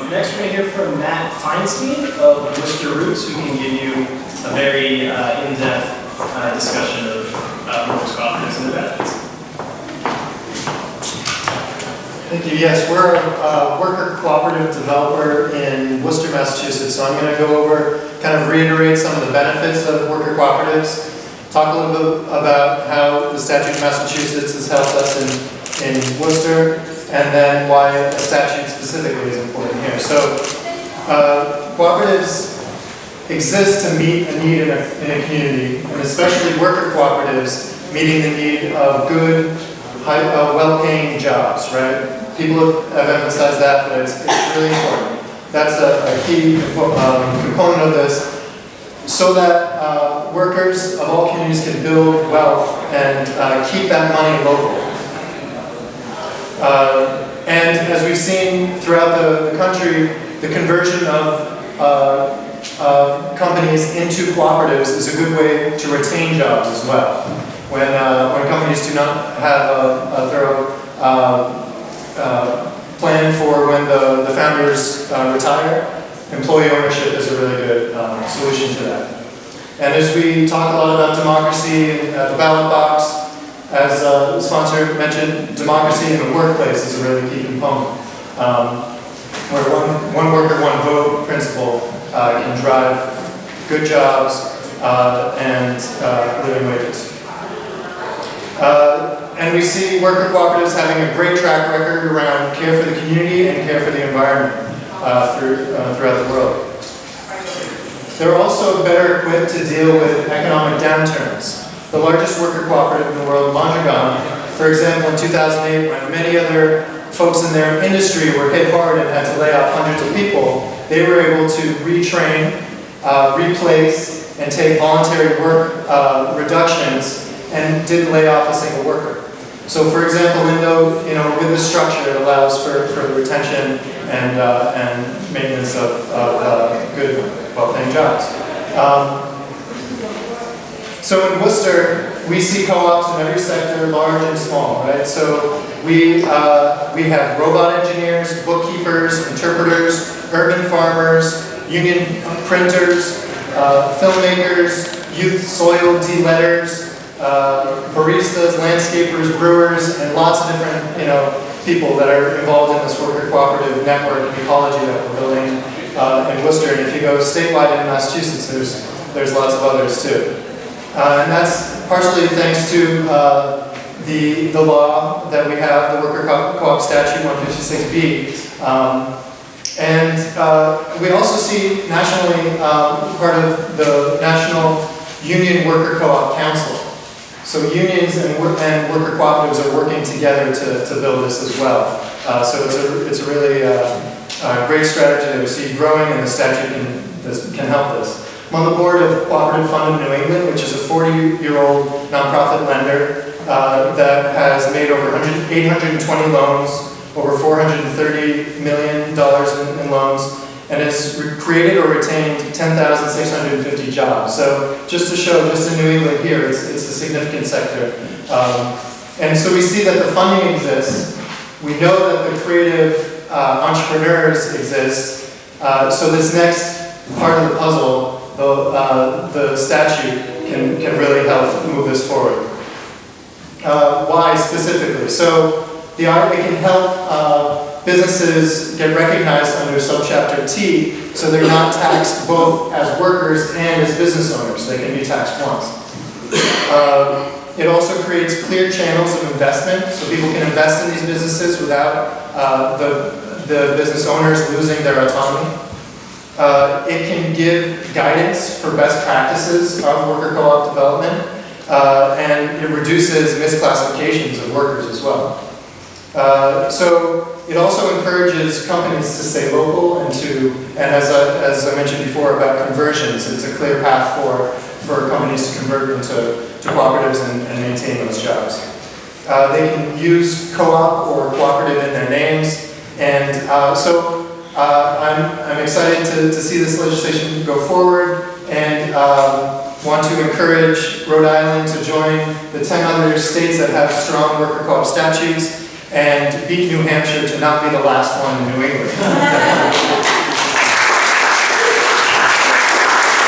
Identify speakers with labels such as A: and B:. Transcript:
A: Next we're going to hear from Matt Feinstein of Worker Roots, who can give you a very in-depth discussion of workers' cooperatives and their benefits.
B: Thank you. Yes, we're a worker cooperative developer in Worcester, Massachusetts. So I'm going to go over, kind of reiterate some of the benefits of worker cooperatives, talk a little bit about how the statute of Massachusetts has helped us in Worcester, and then why a statute specifically is important here. So cooperatives exist to meet a need in a community, and especially worker cooperatives meeting the need of good, well-paying jobs, right? People have emphasized that, but it's really important. That's a key component of this, so that workers of all communities can build wealth and keep that money local. And as we've seen throughout the country, the conversion of companies into cooperatives is a good way to retain jobs as well. When companies do not have a thorough plan for when the founders retire, employee ownership is a really good solution to that. And as we talk a lot about democracy at the ballot box, as the sponsor mentioned, democracy in the workplace is a really key component, where one worker, one vote principle can drive good jobs and living wages. And we see worker cooperatives having a great track record around care for the community and care for the environment throughout the world. They're also better equipped to deal with economic downturns. The largest worker cooperative in the world, Mondragon, for example, in 2008, when many other folks in their industry were hit hard and had to lay off hundreds of people, they were able to retrain, replace, and take voluntary work reductions and didn't lay off a single worker. So, for example, with this structure, it allows for retention and maintenance of good, well-paying jobs. So in Worcester, we see co-ops in every sector, large and small, right? So we have robot engineers, bookkeepers, interpreters, urban farmers, union printers, filmmakers, youth soil de-letters, baristas, landscapers, brewers, and lots of different people that are involved in this worker cooperative network and ecology that we're building in Worcester. And if you go statewide in Massachusetts, there's lots of others too. And that's partially thanks to the law that we have, the Worker Co-op Statute 156B. And we also see nationally part of the National Union Worker Co-op Council. So unions and worker cooperatives are working together to build this as well. So it's a really great strategy that we see growing, and the statute can help this. I'm on the board of Cooperative Fund of New England, which is a 40-year-old nonprofit lender that has made over 820 loans, over $430 million in loans, and has created or retained 10,650 jobs. So just to show, just in New England here, it's a significant sector. And so we see that the funding exists. We know that the creative entrepreneurs exist. So this next part of the puzzle, the statute can really help move this forward. Why specifically? So it can help businesses get recognized under subchapter T, so they're not taxed both as workers and as business owners. They can be taxed once. It also creates clear channels of investment, so people can invest in these businesses without the business owners losing their autonomy. It can give guidance for best practices of worker co-op development, and it reduces misclassifications of workers as well. So it also encourages companies to stay local and as I mentioned before about conversions, it's a clear path for companies to convert into cooperatives and maintain those jobs. They can use co-op or cooperative in their names, and I'm excited to see this legislation go forward, and want to encourage Rhode Island to join the 10 other states that have strong worker co-op statutes, and beat New Hampshire to not be the last one in New England.